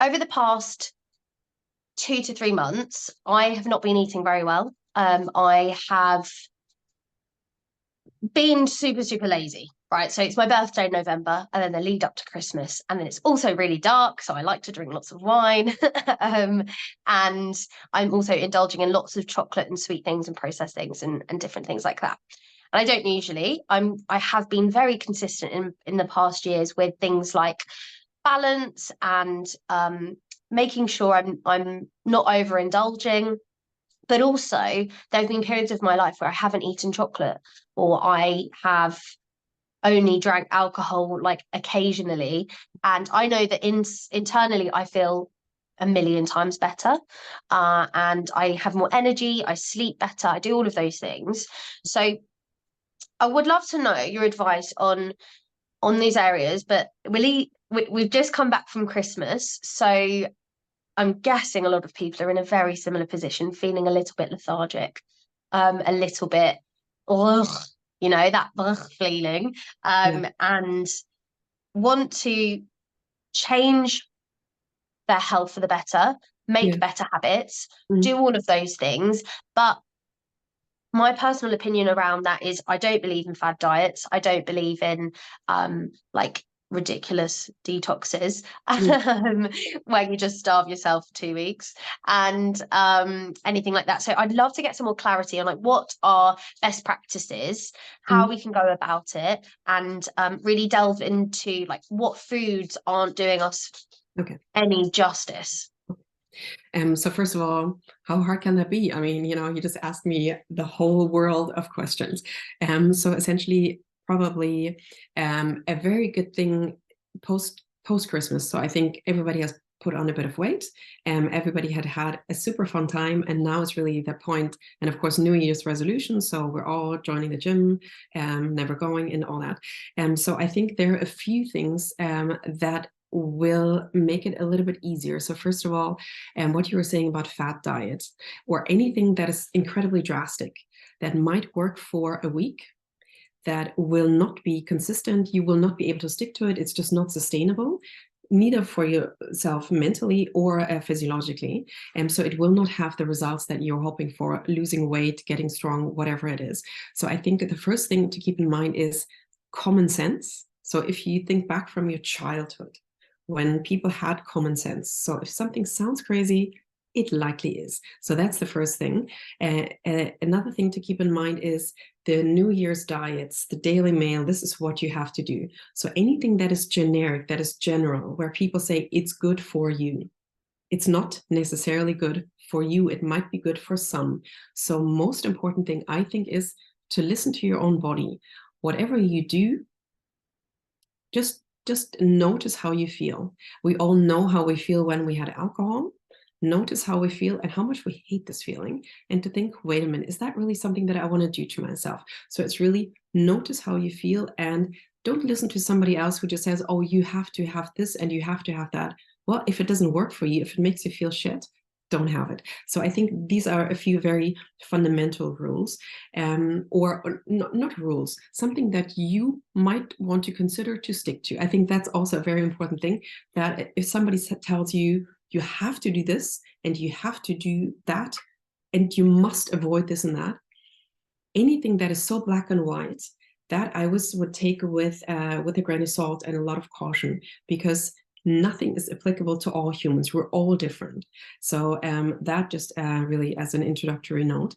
over the past 2 to 3 months, I have not been eating very well. I have been super, super lazy, right? So it's my birthday in November, and then the lead up to Christmas. And then it's also really dark. So I like to drink lots of wine. And I'm also indulging in lots of chocolate and sweet things and processed things and different things like that. And I don't usually. I have been very consistent in the past years with things like balance and making sure I'm not overindulging. But also, there have been periods of my life where I haven't eaten chocolate, or I have only drank alcohol like occasionally. And I know that internally, I feel a million times better. And I have more energy, I sleep better, I do all of those things. So I would love to know your advice on these areas, but we've just come back from Christmas. So I'm guessing a lot of people are in a very similar position, feeling a little bit lethargic, a little bit, ugh, that ugh feeling, Yeah, and want to change their health for the better, make yeah. better habits, Mm. do all of those things. But my personal opinion around that is I don't believe in fad diets. I don't believe in like ridiculous detoxes Mm. where you just starve yourself for 2 weeks and anything like that. So I'd love to get some more clarity on like what are best practices, how Mm. we can go about it, and really delve into like what foods aren't doing us Okay. any justice. So first of all, how hard can that be? I mean, you just asked me the whole world of questions. So essentially, probably a very good thing post Christmas. So I think everybody has put on a bit of weight. Everybody had a super fun time, and now it's really the point. And of course, New Year's resolution. So we're all joining the gym, never going, and all that. So I think there are a few things that will make it a little bit easier. So first of all, and what you were saying about fad diets or anything that is incredibly drastic that might work for a week that will not be consistent, you will not be able to stick to it, it's just not sustainable, neither for yourself mentally or physiologically. And so it will not have the results that you're hoping for, losing weight, getting strong, whatever it is. So I think the first thing to keep in mind is common sense. So if you think back from your childhood, when people had common sense. So if something sounds crazy, it likely is. So that's the first thing. Another thing to keep in mind is the New Year's diets, the Daily Mail, this is what you have to do. So anything that is generic, that is general, where people say it's good for you, it's not necessarily good for you. It might be good for some. So most important thing, I think, is to listen to your own body. Whatever you do, just notice how you feel. We all know how we feel when we had alcohol. Notice how we feel and how much we hate this feeling, and to think, wait a minute, is that really something that I want to do to myself? So it's really notice how you feel, and don't listen to somebody else who just says, oh, you have to have this and you have to have that. Well, if it doesn't work for you, if it makes you feel shit, don't have it. So I think these are a few very fundamental rules, or not rules, something that you might want to consider to stick to. I think that's also a very important thing, that if somebody tells you, you have to do this and you have to do that, and you must avoid this and that, anything that is so black and white, that I would take with a grain of salt and a lot of caution, because nothing is applicable to all humans. We're all different. So that just really as an introductory note.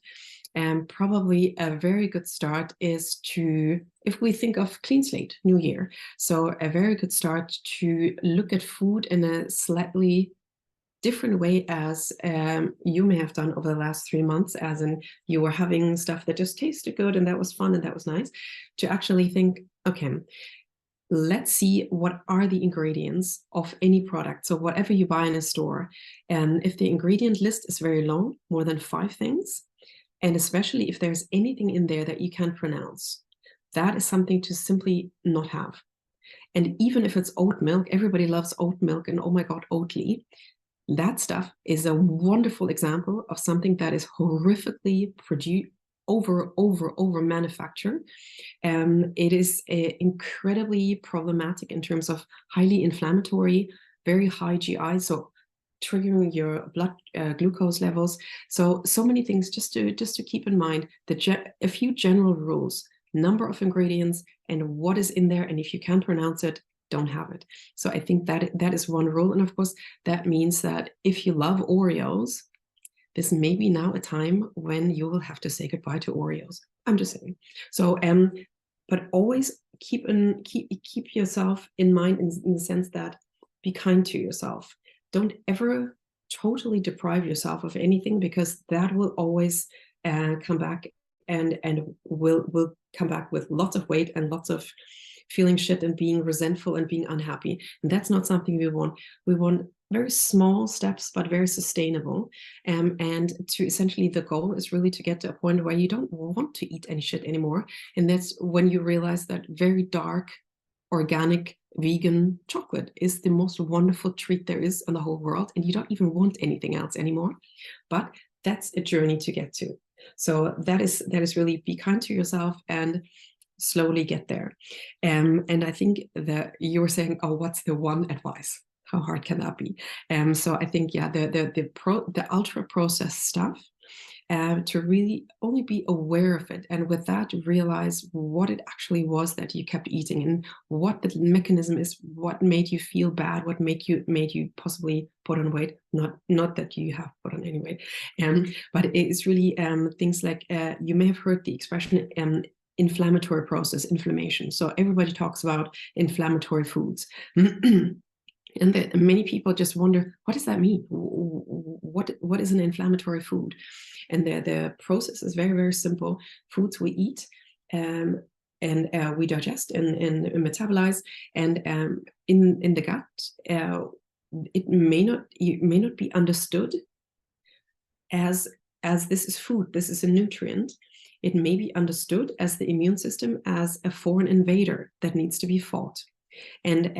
And probably a very good start is to, if we think of clean slate, New Year, so a very good start to look at food in a slightly different way as you may have done over the last 3 months, as in you were having stuff that just tasted good and that was fun and that was nice, to actually think, okay, let's see what are the ingredients of any product. So whatever you buy in a store, and if the ingredient list is very long, more than 5 things, and especially if there's anything in there that you can't pronounce, that is something to simply not have. And even if it's oat milk, everybody loves oat milk and oh my God, Oatly. That stuff is a wonderful example of something that is horrifically produced, over manufactured. It is incredibly problematic in terms of highly inflammatory, very high GI. So triggering your blood glucose levels. So many things just to keep in mind. A few general rules: number of ingredients and what is in there. And if you can't pronounce it, don't have it. So I think that is one rule. And of course, that means that if you love Oreos, this may be now a time when you will have to say goodbye to Oreos. I'm just saying. So, but always keep yourself in mind in the sense that be kind to yourself. Don't ever totally deprive yourself of anything, because that will always come back and will come back with lots of weight and lots of feeling shit and being resentful and being unhappy. And that's not something we want. We want very small steps, but very sustainable. And to essentially, the goal is really to get to a point where you don't want to eat any shit anymore. And that's when you realize that very dark, organic, vegan chocolate is the most wonderful treat there is in the whole world. And you don't even want anything else anymore. But that's a journey to get to. So that is really, be kind to yourself and slowly get there. And I think that you were saying, oh, what's the one advice? How hard can that be? So I think, yeah, the ultra processed stuff, to really only be aware of it, and with that realize what it actually was that you kept eating and what the mechanism is, what made you feel bad, what made you possibly put on weight. Not that you have put on any weight, but it's really things like, you may have heard the expression inflammatory process, inflammation. So everybody talks about inflammatory foods. And many people just wonder, what does that mean? What is an inflammatory food? And the process is very, very simple. Foods we eat and we digest and metabolize, and in the gut, it may not be understood as this is food, this is a nutrient. It may be understood as the immune system as a foreign invader that needs to be fought. And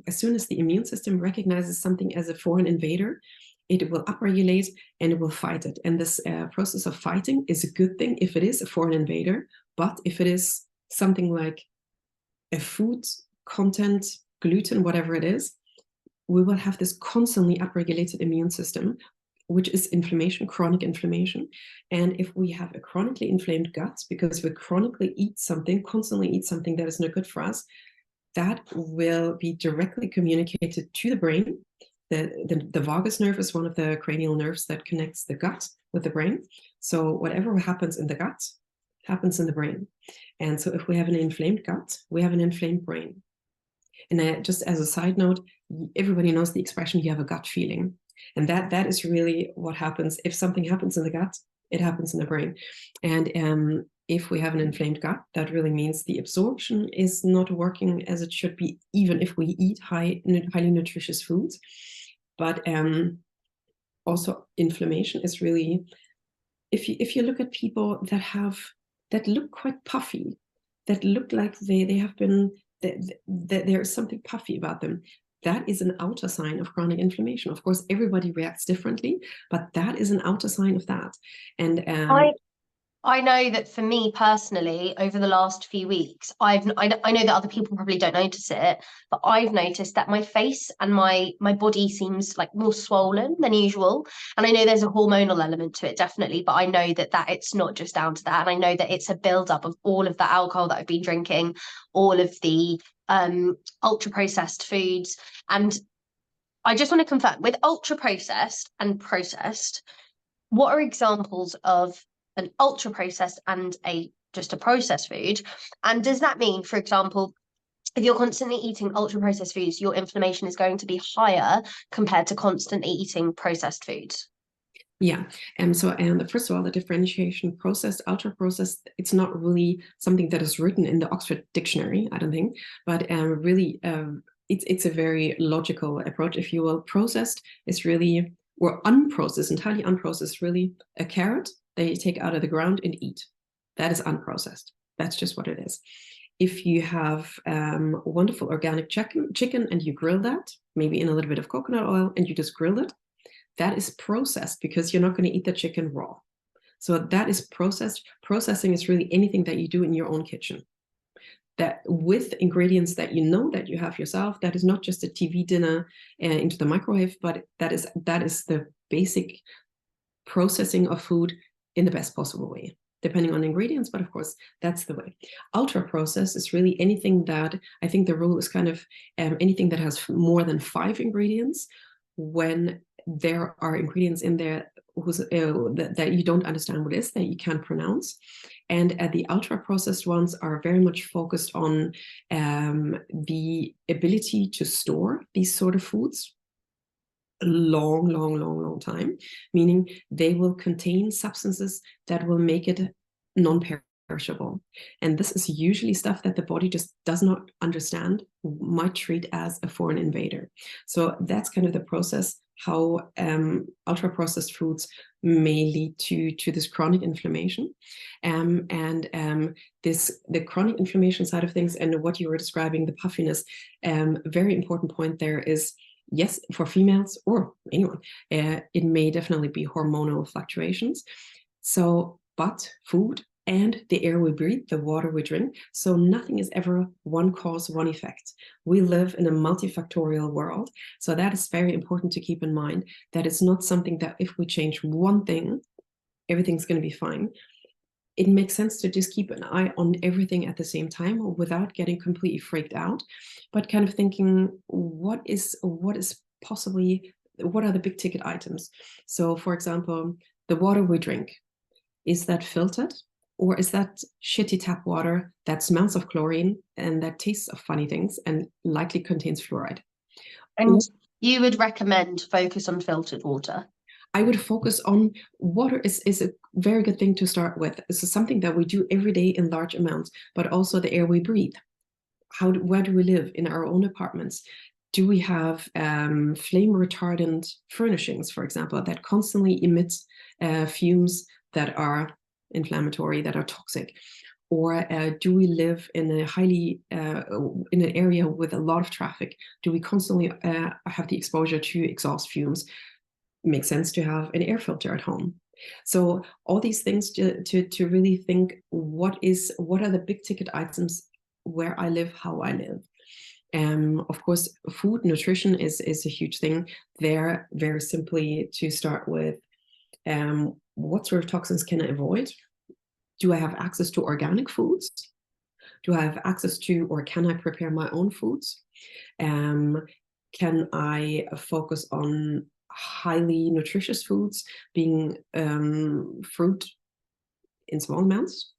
as soon as the immune system recognizes something as a foreign invader, it will upregulate and it will fight it. And this process of fighting is a good thing if it is a foreign invader. But if it is something like a food content, gluten, whatever it is, we will have this constantly upregulated immune system, which is inflammation, chronic inflammation. And if we have a chronically inflamed gut, because we chronically constantly eat something that is not good for us, that will be directly communicated to the brain. The vagus nerve is one of the cranial nerves that connects the gut with the brain. So whatever happens in the gut happens in the brain. And so if we have an inflamed gut, we have an inflamed brain. And just as a side note, everybody knows the expression, you have a gut feeling. And that is really what happens. If something happens in the gut, it happens in the brain. And if we have an inflamed gut, that really means the absorption is not working as it should be, even if we eat highly nutritious foods. But also inflammation is really, if you look at people that look quite puffy, that look like they have been, there's something puffy about them, that is an outer sign of chronic inflammation. Of course, everybody reacts differently, but that is an outer sign of that. And I know that for me personally, over the last few weeks, I know that other people probably don't notice it, but I've noticed that my face and my body seems like more swollen than usual. And I know there's a hormonal element to it, definitely, but I know that it's not just down to that. And I know that it's a buildup of all of the alcohol that I've been drinking, all of the ultra processed foods. And I just want to confirm, with ultra processed and processed, what are examples of an ultra processed and just a processed food? And does that mean, for example, if you're constantly eating ultra processed foods, your inflammation is going to be higher compared to constantly eating processed foods? Yeah. And first of all, the differentiation, processed, ultra processed, it's not really something that is written in the Oxford Dictionary, I don't think, but really it's a very logical approach, if you will. Processed is really, or unprocessed, entirely unprocessed, really a carrot they take out of the ground and eat. That is unprocessed. That's just what it is. If you have wonderful organic chicken and you grill that, maybe in a little bit of coconut oil, and you just grill it, that is processed, because you're not going to eat the chicken raw. So that is processed. Processing is really anything that you do in your own kitchen. that with ingredients that you know that you have yourself, that is not just a TV dinner into the microwave, but that is the basic processing of food in the best possible way, depending on ingredients, but of course that's the way. Ultra processed is really anything that, I think the rule is kind of anything that has more than 5 ingredients. When there are ingredients in there that you don't understand what is, that you can't pronounce. And the ultra processed ones are very much focused on the ability to store these sort of foods a long time, meaning they will contain substances that will make it non-perishable. And this is usually stuff that the body just does not understand, might treat as a foreign invader. So that's kind of the process, how ultra-processed foods may lead to this chronic inflammation. The chronic inflammation side of things, and what you were describing, the puffiness, very important point there is, yes, for females or anyone, it may definitely be hormonal fluctuations. So, but food and the air we breathe, the water we drink, so nothing is ever one cause, one effect. We live in a multifactorial world. So that is very important to keep in mind, that it's not something that if we change one thing, everything's going to be fine. It makes sense to just keep an eye on everything at the same time without getting completely freaked out, but kind of thinking, what are the big ticket items? So for example, the water we drink, is that filtered? Or is that shitty tap water that smells of chlorine and that tastes of funny things and likely contains fluoride? And you would recommend focus on filtered water? I would focus on water is a very good thing to start with. This is something that we do every day in large amounts, but also the air we breathe. Where do we live in our own apartments? Do we have flame retardant furnishings, for example, that constantly emits fumes that are inflammatory, that are toxic? Or do we live in a in an area with a lot of traffic? Do we constantly have the exposure to exhaust fumes? Makes sense to have an air filter at home. So all these things to really think, what are the big ticket items where I live, how I live. Of course, food, nutrition is a huge thing there. Very simply, to start with, what sort of toxins can I avoid? Do I have access to organic foods? Do I have access to, or can I prepare my own foods? Can I focus on highly nutritious foods, being fruit in small amounts,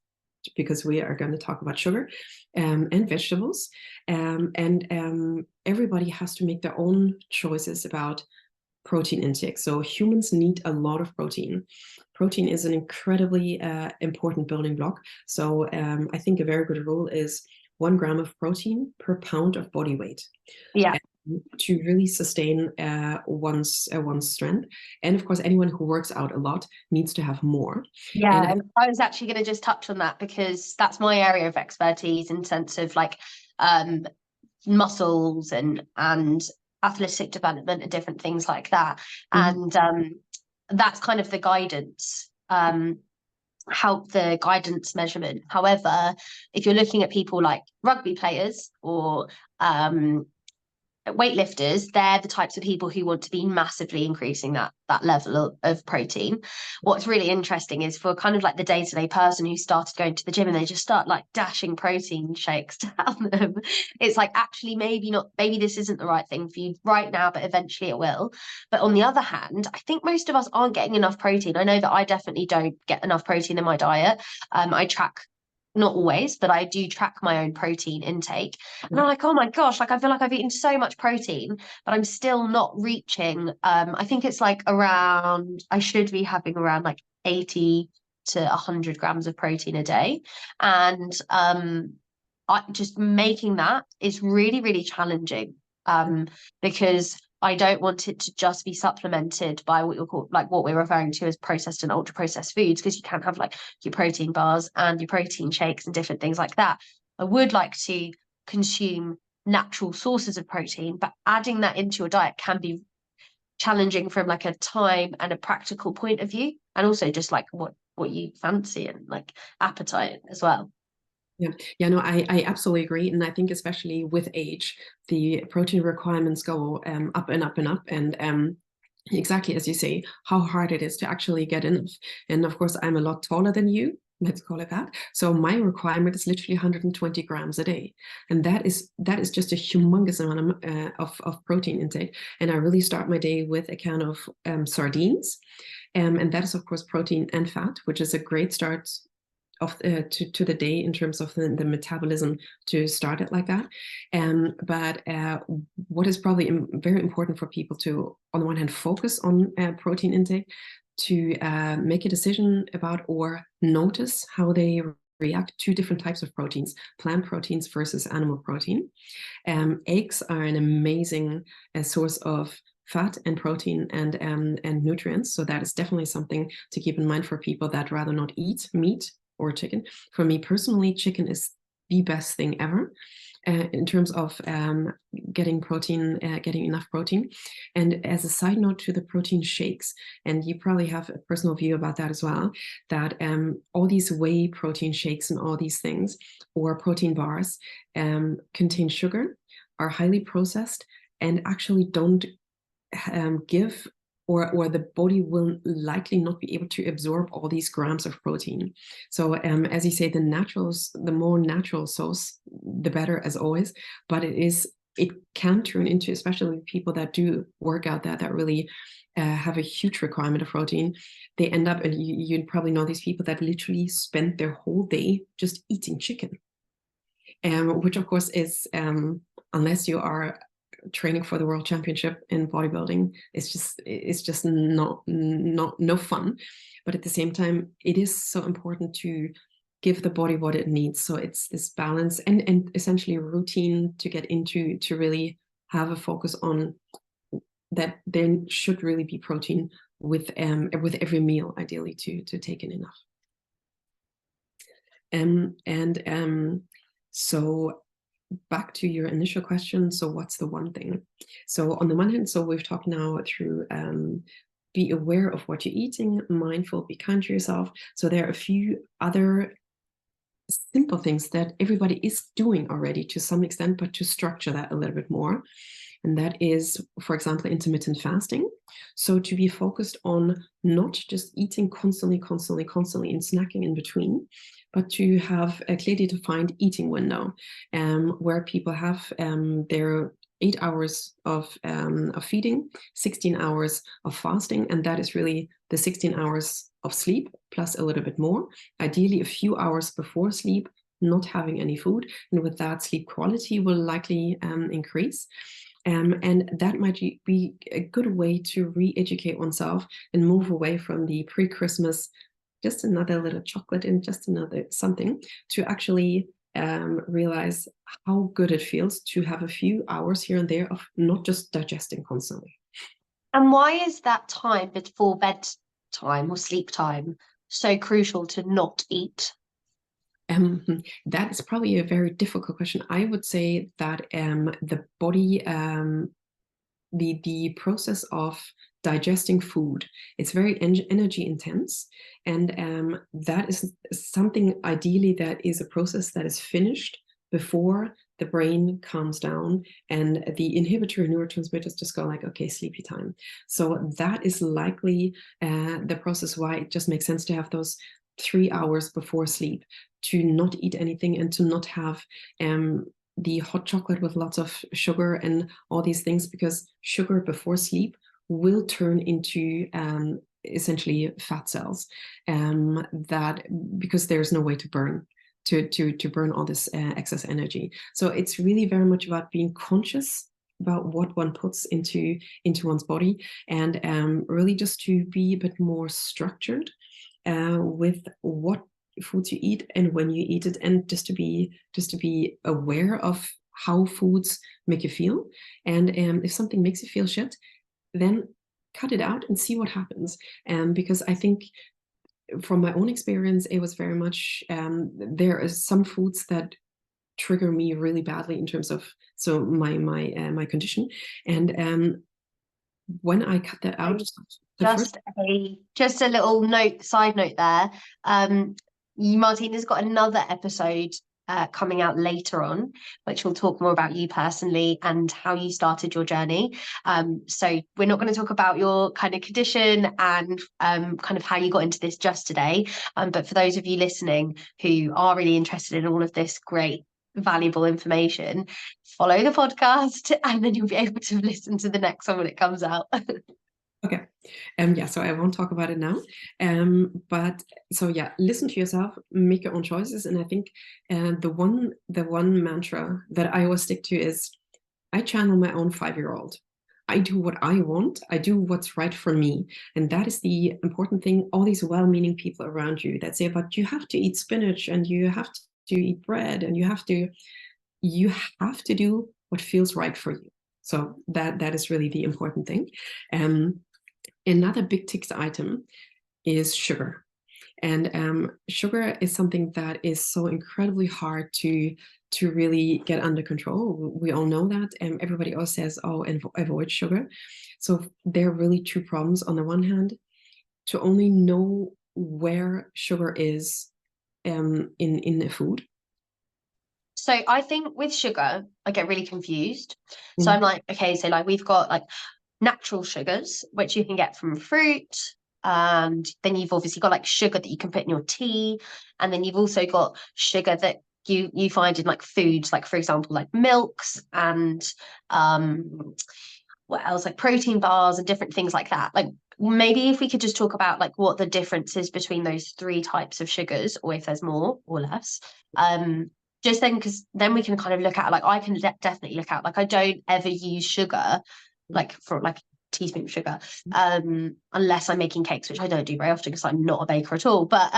because we are going to talk about sugar, and vegetables. Everybody has to make their own choices about protein intake. So humans need a lot of protein. Protein is an incredibly important building block. So I think a very good rule is 1 gram of protein per pound of body weight. Yeah. To really sustain one's strength. And of course, anyone who works out a lot needs to have more. Yeah, and I was actually going to just touch on that, because that's my area of expertise in sense of like muscles and athletic development and different things like that. Mm-hmm. And that's kind of the guidance, help the guidance measurement. However, if you're looking at people like rugby players or weightlifters, they're the types of people who want to be massively increasing that level of protein. What's really interesting is for kind of like the day-to-day person who started going to the gym and they just start like dashing protein shakes down them, it's like, actually maybe this isn't the right thing for you right now, but eventually it will. But on the other hand, I think most of us aren't getting enough protein. I know that I definitely don't get enough protein in my diet. I track, not always, but I do track my own protein intake. And I'm like, oh my gosh, like I feel like I've eaten so much protein, but I'm still not reaching. I think it's like I should be having around like 80 to 100 grams of protein a day. And just making that is really, really challenging, because I don't want it to just be supplemented by what we're referring to as processed and ultra processed foods, because you can have like your protein bars and your protein shakes and different things like that. I would like to consume natural sources of protein, but adding that into your diet can be challenging from like a time and a practical point of view, and also just like what you fancy and like appetite as well. Yeah, no, I absolutely agree. And I think especially with age, the protein requirements go up and up and up. And exactly as you say, how hard it is to actually get enough. And of course, I'm a lot taller than you. Let's call it that. So my requirement is literally 120 grams a day, and that is just a humongous amount of protein intake. And I really start my day with a can of sardines, and that is of course protein and fat, which is a great start of to the day in terms of the metabolism to start it like that. But what is probably very important for people to, on the one hand, focus on protein intake, to make a decision about or notice how they react to different types of proteins, plant proteins versus animal protein. Eggs are an amazing source of fat and protein and nutrients. So that is definitely something to keep in mind for people that rather not eat meat or chicken. For me personally, chicken is the best thing ever in terms of getting protein, getting enough protein. And as a side note to the protein shakes, and you probably have a personal view about that as well, that all these whey protein shakes and all these things, or protein bars, contain sugar, are highly processed, and actually don't give, or the body will likely not be able to absorb all these grams of protein. So as you say, the more natural source, the better, as always. But it can turn into, especially people that do work out, that really have a huge requirement of protein. They end up, and you probably know these people that literally spend their whole day just eating chicken, which of course is, unless you are training for the world championship in bodybuilding, it's just not no fun. But at the same time, it is so important to give the body what it needs. So it's this balance and essentially routine to get into, to really have a focus on that. There should really be protein with every meal, ideally, to take in enough. So back to your initial question. So what's the one thing? So on the one hand, so we've talked now through be aware of what you're eating, mindful, be kind to yourself. So there are a few other simple things that everybody is doing already to some extent, but to structure that a little bit more. And that is, for example, intermittent fasting. So to be focused on not just eating constantly and snacking in between, but to have a clearly defined eating window, where people have their 8 hours of feeding, 16 hours of fasting, and that is really the 16 hours of sleep plus a little bit more, ideally a few hours before sleep, not having any food, and with that, sleep quality will likely increase. And that might be a good way to re-educate oneself and move away from the pre-Christmas, just another little chocolate and just another something, to actually realize how good it feels to have a few hours here and there of not just digesting constantly. And why is that time before bedtime or sleep time so crucial to not eat? That is probably a very difficult question. I would say that the body, the process of digesting food, it's very energy intense, and that is something ideally that is a process that is finished before the brain calms down and the inhibitory neurotransmitters just go like, okay, sleepy time. So that is likely the process why it just makes sense to have those 3 hours before sleep, to not eat anything and to not have the hot chocolate with lots of sugar and all these things, because sugar before sleep will turn into essentially fat cells, that because there's no way to burn to burn all this excess energy. So it's really very much about being conscious about what one puts into one's body, and really just to be a bit more structured with what foods you eat and when you eat it, and just to be aware of how foods make you feel. And if something makes you feel shit, then cut it out and see what happens. Because I think from my own experience, it was very much there are some foods that trigger me really badly in terms of my condition, and when I cut that out, just a little side note there. Martina's got another episode coming out later on, which will talk more about you personally and how you started your journey. So we're not going to talk about your kind of condition and kind of how you got into this just today. But for those of you listening who are really interested in all of this great, valuable information, follow the podcast and then you'll be able to listen to the next one when it comes out. Okay. Yeah, so I won't talk about it now. But so yeah, listen to yourself, make your own choices. And I think the one mantra that I always stick to is I channel my own 5-year-old. I do what I want. I do what's right for me. And that is the important thing. All these well-meaning people around you that say, but you have to eat spinach and you have to eat bread and you have to do what feels right for you. So that is really the important thing. Another big ticket item is sugar. And sugar is something that is so incredibly hard to really get under control. We all know that. Everybody else says, oh, avoid sugar. So there are really two problems. On the one hand, to only know where sugar is in a food. So I think with sugar, I get really confused. So I'm like, okay, so like we've got like natural sugars, which you can get from fruit. And then you've obviously got like sugar that you can put in your tea. And then you've also got sugar that you find in like foods, like for example, like milks and what else, like protein bars and different things like that. Like maybe if we could just talk about like what the difference is between those three types of sugars, or if there's more or less. Just then, because then we can kind of look at, like, I can definitely look at, like, I don't ever use sugar, like for like teaspoon of sugar, unless I'm making cakes, which I don't do very often because I'm not a baker at all. But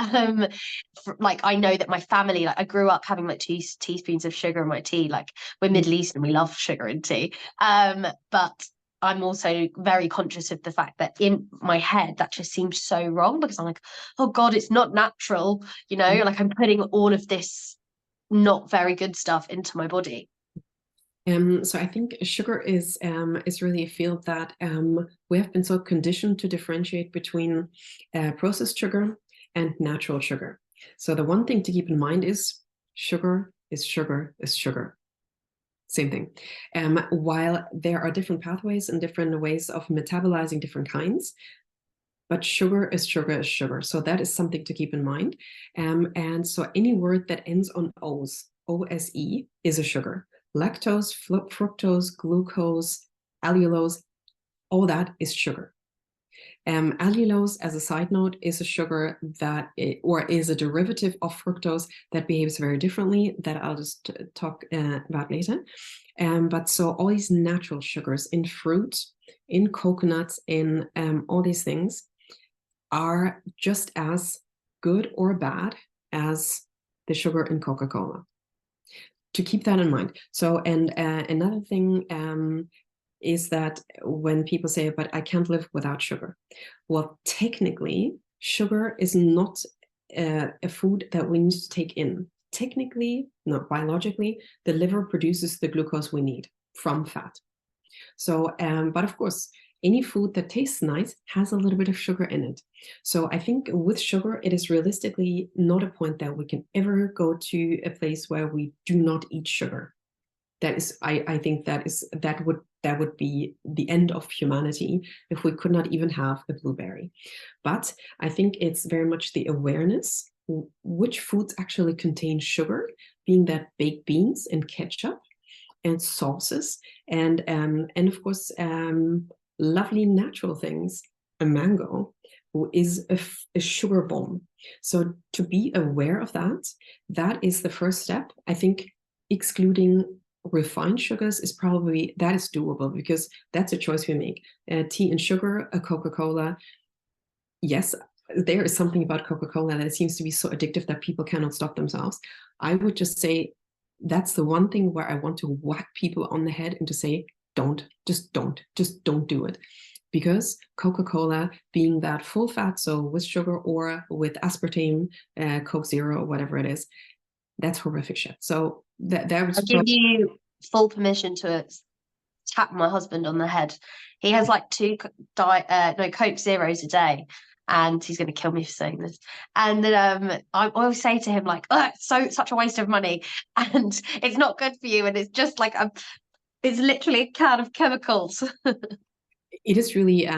like I know that my family, like I grew up having like 2 teaspoons of sugar in my tea. Like we're Middle Eastern, we love sugar in tea. But I'm also very conscious of the fact that in my head that just seems so wrong, because I'm like, oh God, it's not natural, you know, like I'm putting all of this not very good stuff into my body. So I think sugar is really a field that we have been so conditioned to differentiate between processed sugar and natural sugar. So the one thing to keep in mind is sugar is sugar is sugar. Same thing. While there are different pathways and different ways of metabolizing different kinds, but sugar is sugar is sugar. So that is something to keep in mind. And so any word that ends on O's, O-S-E, is a sugar. Lactose, fructose, glucose, allulose, all that is sugar. Allulose, as a side note, is a sugar that is a derivative of fructose that behaves very differently, that I'll just talk about later. But so all these natural sugars in fruit, in coconuts, in all these things are just as good or bad as the sugar in Coca-Cola. To keep that in mind. So, and another thing is that when people say, but I can't live without sugar. Well, technically, sugar is not a food that we need to take in. Technically, not biologically, the liver produces the glucose we need from fat. So, but of course, any food that tastes nice has a little bit of sugar in it. So I think with sugar, it is realistically not a point that we can ever go to a place where we do not eat sugar. That is, I think that would be the end of humanity if we could not even have a blueberry. But I think it's very much the awareness which foods actually contain sugar, being that baked beans and ketchup and sauces and of course lovely natural things. A mango is a sugar bomb. So to be aware of that is the first step. I think excluding refined sugars is probably, that is doable, because that's a choice we make. Tea and sugar, a Coca-Cola. Yes, there is something about Coca-Cola that seems to be so addictive that people cannot stop themselves. I would just say that's the one thing where I want to whack people on the head and to say, just don't do it. Because Coca-Cola, being that full fat, so with sugar or with aspartame, Coke Zero, whatever it is, that's horrific shit. So that was. I'll give you full permission to tap my husband on the head. He has like 2 Coke Zeros a day. and he's going to kill me for saying this. And then I always say to him like, "Oh, it's such a waste of money, and it's not good for you, and it's just like it's literally a can of chemicals." It is really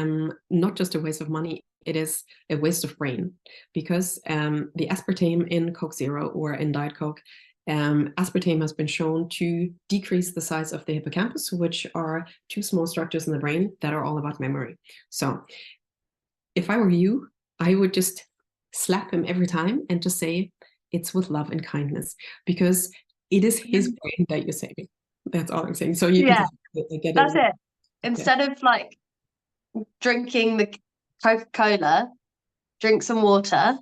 not just a waste of money, it is a waste of brain, because the aspartame in Coke Zero or in Diet Coke, aspartame has been shown to decrease the size of the hippocampus, which are two small structures in the brain that are all about memory. So if I were you, I would just slap him every time and just say, it's with love and kindness, because it is his brain that you're saving. That's all I'm saying. So you Yeah, can get that's it. it. Instead of like drinking the Coca-Cola, drink some water,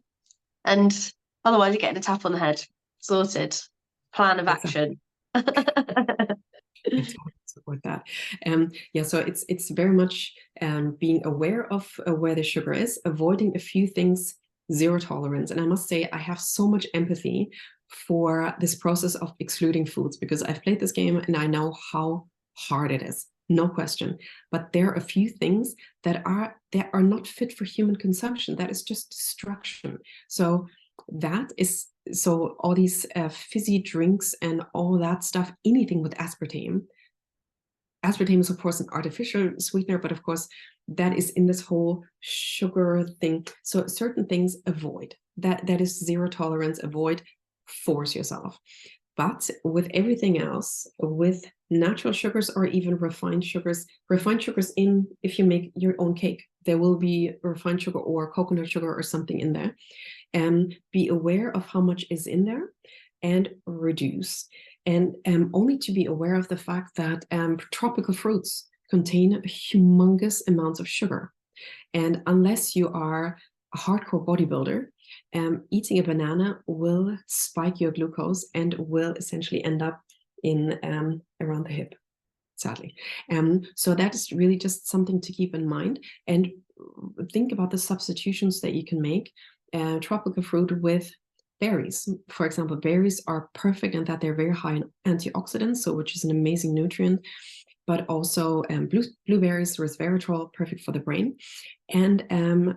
and otherwise you're getting a tap on the head. Sorted. Plan of action. I totally support that. Yeah, so it's very much being aware of where the sugar is, avoiding a few things, zero tolerance. And I must say, I have so much empathy for this process of excluding foods, because I've played this game and I know how hard it is, no question. But there are a few things that are not fit for human consumption. That is just destruction. So all these fizzy drinks and all that stuff, anything with aspartame. Aspartame is, of course, an artificial sweetener, but of course, that is in this whole sugar thing. So certain things, avoid. That is zero tolerance, avoid, force yourself. But with everything else, with natural sugars or even refined sugars in, if you make your own cake, there will be refined sugar or coconut sugar or something in there. And be aware of how much is in there and reduce. And only to be aware of the fact that tropical fruits contain humongous amounts of sugar. And unless you are a hardcore bodybuilder, eating a banana will spike your glucose and will essentially end up in around the hip, sadly. So that is really just something to keep in mind, and think about the substitutions that you can make. Tropical fruit with berries, for example. Berries are perfect in that they're very high in antioxidants, so which is an amazing nutrient. But also blueberries, resveratrol, perfect for the brain, and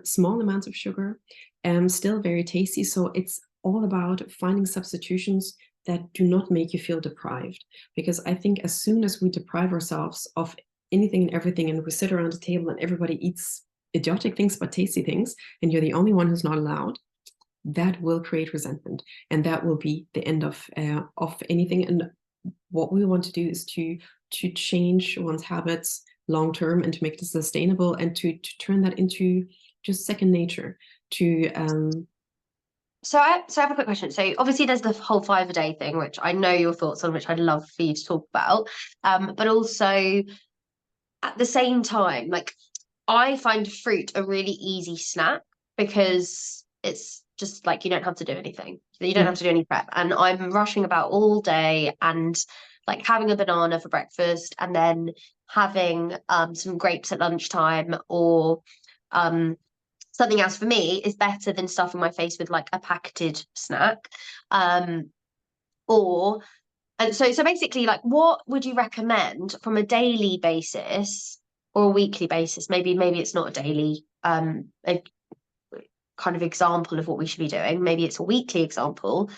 small amounts of sugar, still very tasty. So it's all about finding substitutions that do not make you feel deprived, because I think as soon as we deprive ourselves of anything and everything, and we sit around the table and everybody eats idiotic things but tasty things, and you're the only one who's not allowed, that will create resentment, and that will be the end of anything. And what we want to do is to change one's habits long term, and to make this sustainable, and to turn that into just second nature. So I have a quick question. So obviously there's the whole 5-a-day thing, which I know your thoughts on, which I'd love for you to talk about. But also at the same time, like, I find fruit a really easy snack because it's just like you don't have to do anything. You don't have to do any prep. And I'm rushing about all day, and like having a banana for breakfast and then having some grapes at lunchtime, or something else for me is better than stuffing my face with like a packaged snack. Or and so basically, like, what would you recommend from a daily basis or a weekly basis? Maybe it's not a daily a kind of example of what we should be doing. Maybe it's a weekly example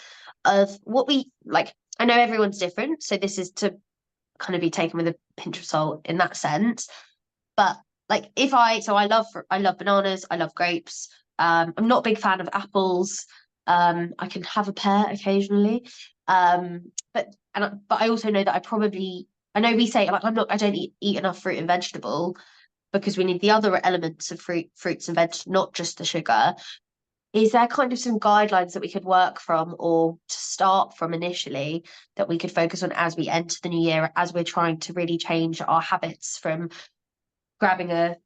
of what we like. I know everyone's different, so this is to kind of be taken with a pinch of salt in that sense. But like, I love bananas, I love grapes. I'm not a big fan of apples. I can have a pear occasionally. But I also know that I know we say like I don't eat enough fruit and vegetable, because we need the other elements of fruits and veg, not just the sugar. Is there kind of some guidelines that we could work from, or to start from initially, that we could focus on as we enter the new year, as we're trying to really change our habits from grabbing a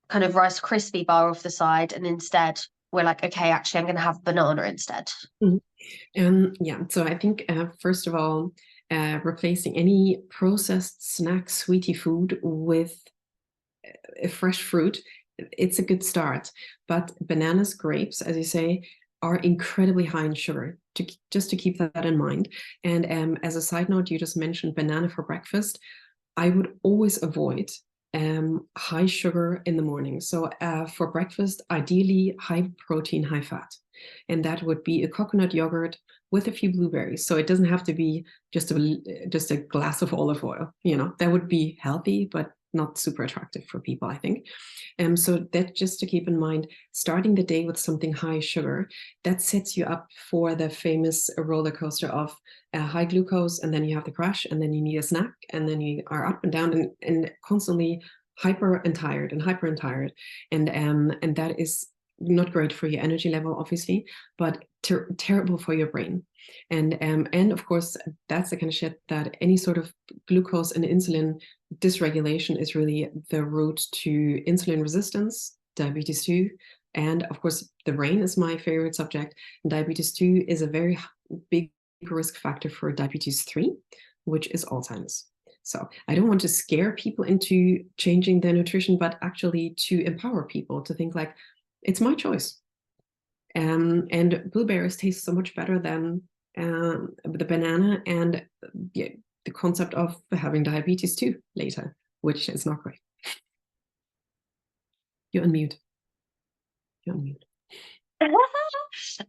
kind of Rice Krispie bar off the side, and instead we're like, okay, actually I'm going to have banana instead? Yeah, so I think first of all, replacing any processed snack, sweetie food with a fresh fruit, it's a good start. But bananas, grapes, as you say, are incredibly high in sugar, just to keep that in mind. And as a side note, you just mentioned banana for breakfast. I would always avoid high sugar in the morning. So for breakfast, ideally high protein, high fat. And that would be a coconut yogurt with a few blueberries. So it doesn't have to be just a glass of olive oil. That would be healthy, but not super attractive for people, I think. So that, just to keep in mind, starting the day with something high sugar, that sets you up for the famous roller coaster of high glucose, and then you have the crash, and then you need a snack, and then you are up and down and constantly hyper and tired. And that is not great for your energy level, obviously, but terrible for your brain. And of course, that's the kind of shit that any sort of glucose and insulin dysregulation is really the route to insulin resistance, diabetes 2, and of course, the brain is my favorite subject. Diabetes 2 is a very big risk factor for diabetes 3, which is Alzheimer's. So I don't want to scare people into changing their nutrition, but actually to empower people to think like, it's my choice. And blueberries taste so much better than the banana, and the concept of having diabetes 2 later, which is not great. You're on mute.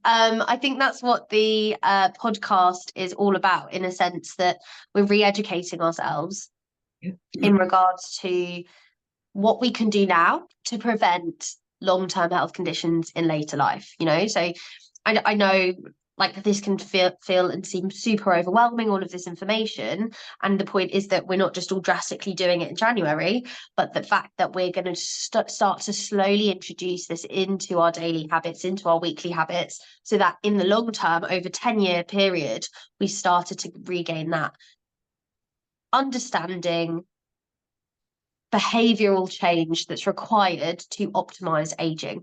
I think that's what the podcast is all about, in a sense that we're re-educating ourselves in regards to what we can do now to prevent long-term health conditions in later life. So I know, like, this can feel and seem super overwhelming, all of this information. And the point is that we're not just all drastically doing it in January, but the fact that we're going to start to slowly introduce this into our daily habits, into our weekly habits, so that in the long term, over 10-year period, we started to regain that understanding, behavioral change that's required to optimize aging.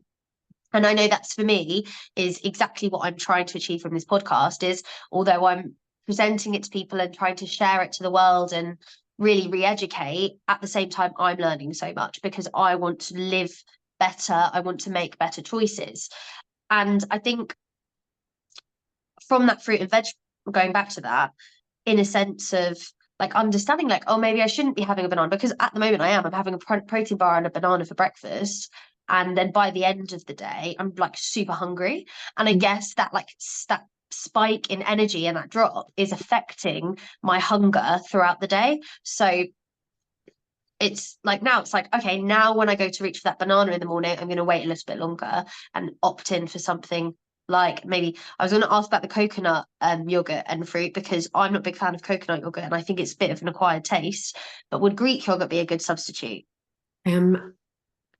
And I know that's, for me, is exactly what I'm trying to achieve from this podcast. Is, although I'm presenting it to people and trying to share it to the world and really re-educate, at the same time I'm learning so much, because I want to live better, I want to make better choices. And I think from that fruit and veg, going back to that, in a sense of like understanding, like, oh, maybe I shouldn't be having a banana, because at the moment I'm having a protein bar and a banana for breakfast, and then by the end of the day I'm like super hungry. And I guess that, like, that spike in energy and that drop is affecting my hunger throughout the day. So it's like, now it's like, okay, now when I go to reach for that banana in the morning, I'm going to wait a little bit longer and opt in for something. Like, maybe I was going to ask about the coconut yogurt and fruit, because I'm not a big fan of coconut yogurt and I think it's a bit of an acquired taste. But would Greek yogurt be a good substitute?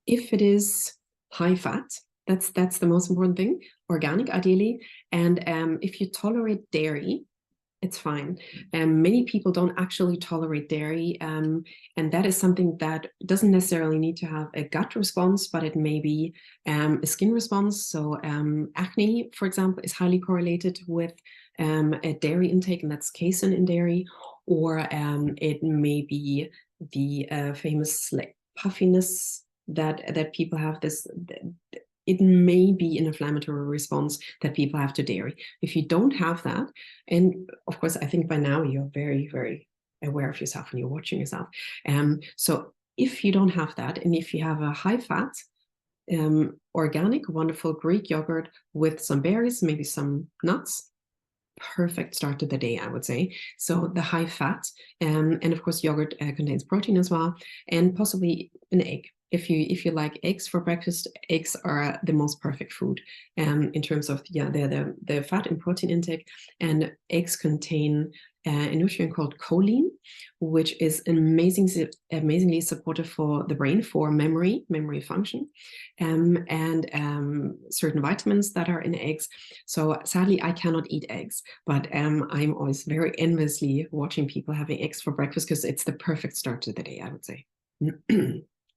If it is high fat, that's the most important thing. Organic, ideally. And if you tolerate dairy, it's fine. Many people don't actually tolerate dairy, and that is something that doesn't necessarily need to have a gut response, but it may be a skin response. So acne, for example, is highly correlated with a dairy intake, and that's casein in dairy. Or it may be the famous, like, puffiness that people have. It may be an inflammatory response that people have to dairy. If you don't have that, and of course, I think by now you're very, very aware of yourself and you're watching yourself. So if you don't have that, and if you have a high fat, organic, wonderful Greek yogurt with some berries, maybe some nuts, perfect start to the day, I would say. So the high fat, and of course, yogurt contains protein as well, and possibly an egg. If you like eggs for breakfast, eggs are the most perfect food in terms of the fat and protein intake. And eggs contain a nutrient called choline, which is amazingly supportive for the brain, for memory function, and certain vitamins that are in eggs. So sadly, I cannot eat eggs, but I'm always very enviously watching people having eggs for breakfast, because it's the perfect start to the day, I would say.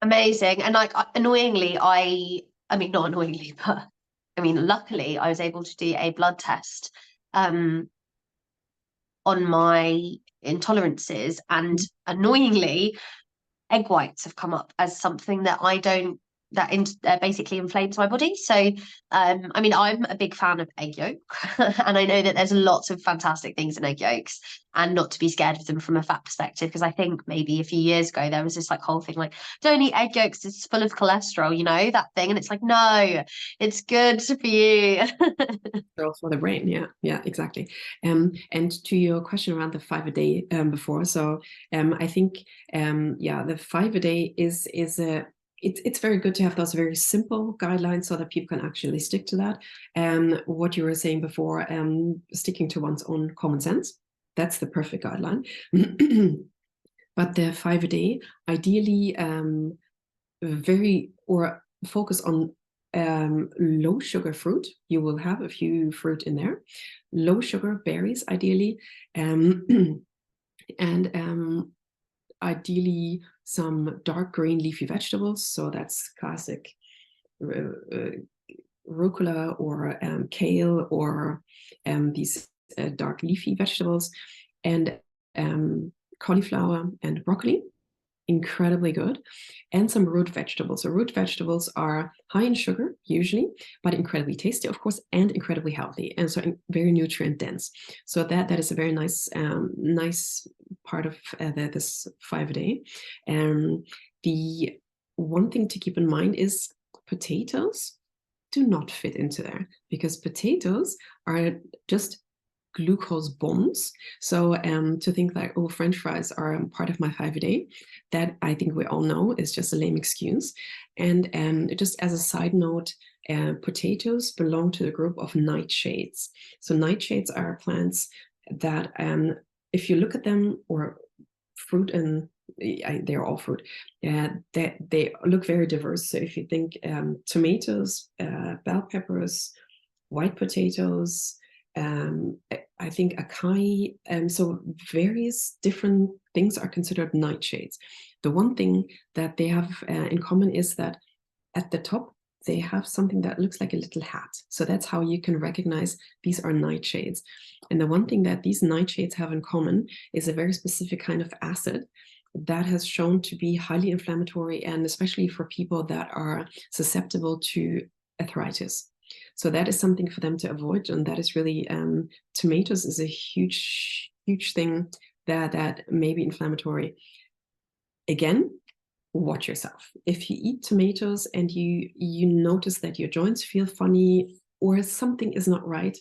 Amazing. And like, annoyingly, I mean, not annoyingly, but I mean, luckily I was able to do a blood test on my intolerances, and annoyingly, egg whites have come up as something that I don't basically inflames my body. So, I mean, I'm a big fan of egg yolk, and I know that there's lots of fantastic things in egg yolks, and not to be scared of them from a fat perspective, because I think maybe a few years ago there was this like whole thing like, don't eat egg yolks, it's full of cholesterol, you know, that thing, and it's like, no, it's good for you. For the brain, yeah, exactly. And to your question around the 5 a day before, so I think the 5 a day is a it's very good to have those very simple guidelines so that people can actually stick to that. What you were saying before, sticking to one's own common sense, that's the perfect guideline. But the 5 a day, ideally, very or focus on low sugar fruit. You will have a few fruit in there, low sugar berries ideally, and ideally some dark green leafy vegetables. So that's classic rucola or kale, or these dark leafy vegetables, and cauliflower and broccoli. Incredibly good. And some root vegetables. So root vegetables are high in sugar usually, but incredibly tasty, of course, and incredibly healthy, and so very nutrient dense. So that is a very nice part of this 5 a day. The one thing to keep in mind is potatoes do not fit into there, because potatoes are just glucose bombs. So to think like, oh, French fries are part of my 5 a day, that I think we all know is just a lame excuse. And just as a side note, potatoes belong to the group of nightshades. So nightshades are plants that, if you look at them, or fruit, and they're all fruit, they look very diverse. So if you think tomatoes, bell peppers, white potatoes, I think acai, so various different things are considered nightshades. The one thing that they have in common is that at the top they have something that looks like a little hat. So that's how you can recognize these are nightshades. And the one thing that these nightshades have in common is a very specific kind of acid that has shown to be highly inflammatory, and especially for people that are susceptible to arthritis. So that is something for them to avoid, and that is really, tomatoes is a huge thing that may be inflammatory. Again, watch yourself. If you eat tomatoes and you notice that your joints feel funny or something is not right,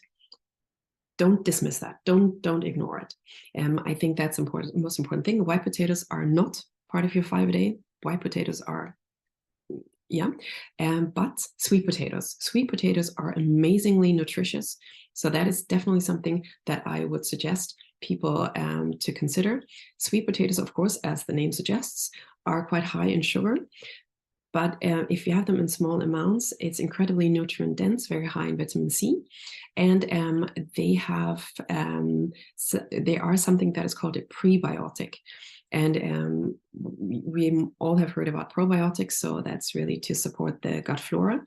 don't dismiss that. Don't ignore it. I think that's important. Most important thing. White potatoes are not part of your 5 a day. White potatoes are, but sweet potatoes are amazingly nutritious. So that is definitely something that I would suggest people to consider. Sweet potatoes, of course, as the name suggests, are quite high in sugar. But if you have them in small amounts, it's incredibly nutrient dense, very high in vitamin C. And they are something that is called a prebiotic. And we all have heard about probiotics, so that's really to support the gut flora.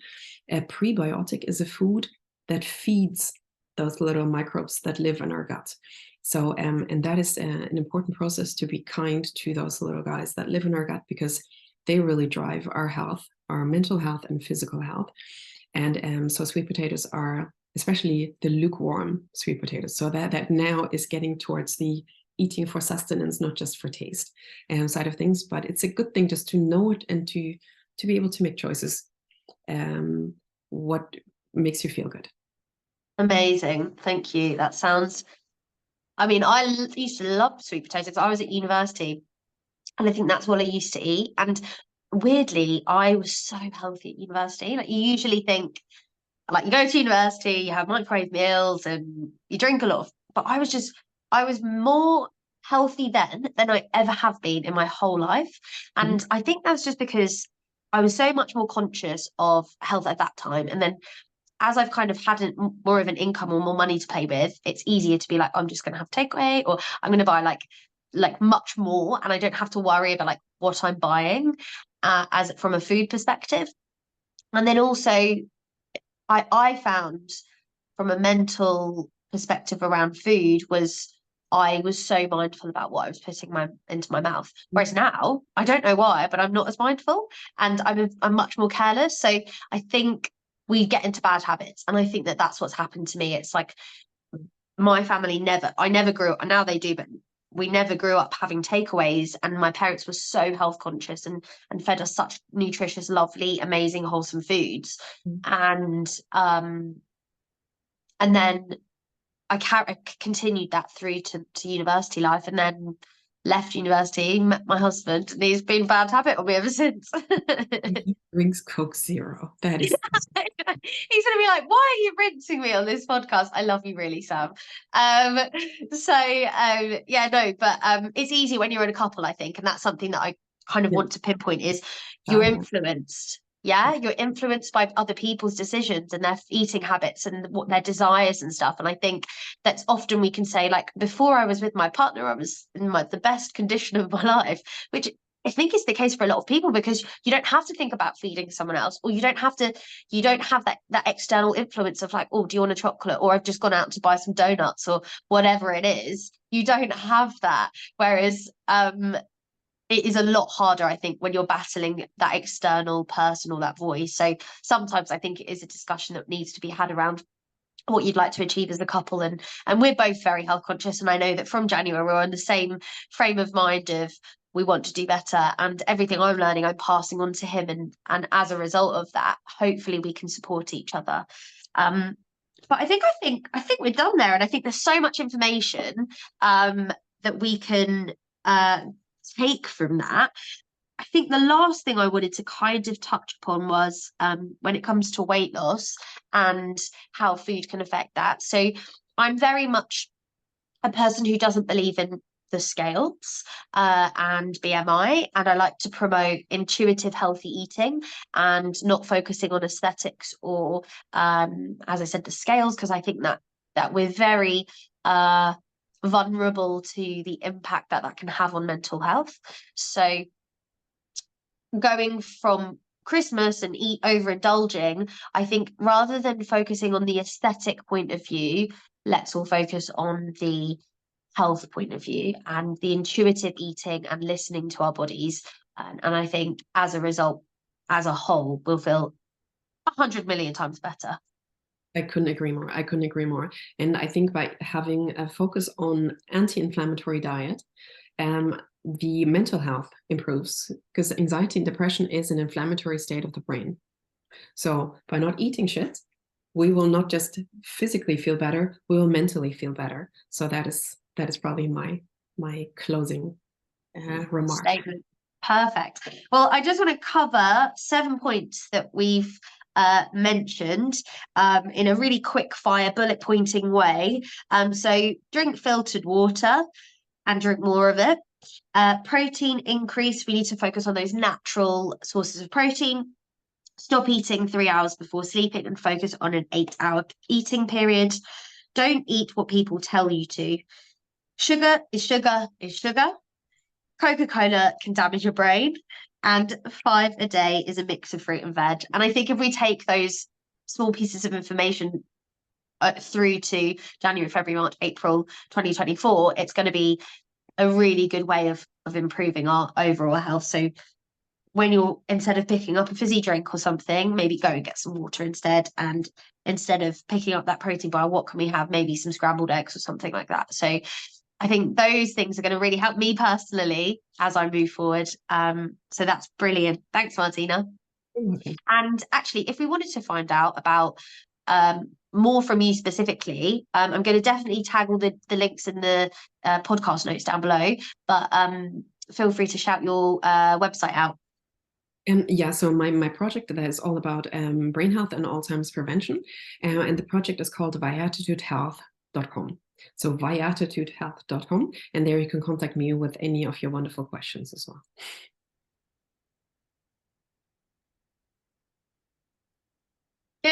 A prebiotic is a food that feeds those little microbes that live in our gut. So, and that is an important process, to be kind to those little guys that live in our gut, because they really drive our health, our mental health and physical health. And so sweet potatoes are, especially the lukewarm sweet potatoes, so that now is getting towards the eating for sustenance, not just for taste side of things. But it's a good thing just to know it, and to be able to make choices, what makes you feel good. Amazing. Thank you. That sounds, I mean, I used to love sweet potatoes. I was at university, and I think that's what I used to eat. And weirdly, I was so healthy at university. Like, you usually think, like, you go to university, you have microwave meals and you drink a lot of, but I was more healthy then than I ever have been in my whole life. And I think that's just because I was so much more conscious of health at that time. And then as I've kind of had more of an income or more money to play with, it's easier to be like, I'm just going to have takeaway, or I'm going to buy like much more, and I don't have to worry about like what I'm buying as from a food perspective. And then also, I found from a mental perspective around food was I was so mindful about what I was putting into my mouth. Whereas now, I don't know why, but I'm not as mindful, and I'm much more careless. So I think we get into bad habits, and I think that that's what's happened to me. It's like my family I never grew up, and now they do, but we never grew up having takeaways, and my parents were so health conscious and fed us such nutritious, lovely, amazing, wholesome foods. And then I continued that through to university life, and then left university, met my husband, and he's been a bad habit on me ever since. He drinks Coke Zero. That is. He's gonna be like, "Why are you rinsing me on this podcast?" I love you really, Sam. Yeah, no, but it's easy when you're in a couple, I think, and that's something that I kind of want to pinpoint is you're influenced. Yeah, you're influenced by other people's decisions and their eating habits and what their desires and stuff. And I think that's often we can say, like, before I was with my partner, I was in the best condition of my life, which I think is the case for a lot of people, because you don't have to think about feeding someone else, or you don't have that external influence of like, oh, do you want a chocolate? Or I've just gone out to buy some donuts or whatever it is. You don't have that. Whereas it is a lot harder, I think, when you're battling that external person or that voice. So sometimes I think it is a discussion that needs to be had around what you'd like to achieve as a couple. And we're both very health conscious. And I know that from January, we're on the same frame of mind of we want to do better. And everything I'm learning, I'm passing on to him. And as a result of that, hopefully we can support each other. But I think we're done there. And I think there's so much information that we can take from that. I think the last thing I wanted to kind of touch upon was when it comes to weight loss and how food can affect that. So I'm very much a person who doesn't believe in the scales and BMI, and I like to promote intuitive, healthy eating and not focusing on aesthetics or, as I said, the scales, because I think that we're very vulnerable to the impact that can have on mental health. So going from Christmas and overindulging, I think rather than focusing on the aesthetic point of view, let's all focus on the health point of view and the intuitive eating and listening to our bodies. And I think as a result, as a whole, we'll feel 100 million times better. I couldn't agree more. And I think by having a focus on anti-inflammatory diet, the mental health improves, because anxiety and depression is an inflammatory state of the brain. So by not eating shit, we will not just physically feel better, we will mentally feel better. So that is probably my closing remark. Statement. Perfect. Well, I just want to cover 7 points that we've mentioned in a really quick fire bullet pointing way. So drink filtered water and drink more of it. Protein increase, we need to focus on those natural sources of protein. Stop eating 3 hours before sleeping and focus on an 8-hour eating period. Don't eat what people tell you to. Sugar is sugar is sugar. Coca-Cola can damage your brain. And 5 a day is a mix of fruit and veg. And I think if we take those small pieces of information through to January, February, March, April 2024, it's going to be a really good way of improving our overall health. So when you're, instead of picking up a fizzy drink or something, maybe go and get some water instead. And instead of picking up that protein bar, what can we have? Maybe some scrambled eggs or something like that. So I think those things are going to really help me personally as I move forward. So that's brilliant. Thanks, Martina. Okay. And actually, if we wanted to find out about more from you specifically, I'm going to definitely tag all the links in the podcast notes down below, but feel free to shout your website out. Yeah, so my project that is all about brain health and Alzheimer's prevention, and the project is called viatitudehealth.com. So viatitudehealth.com, and there you can contact me with any of your wonderful questions as well.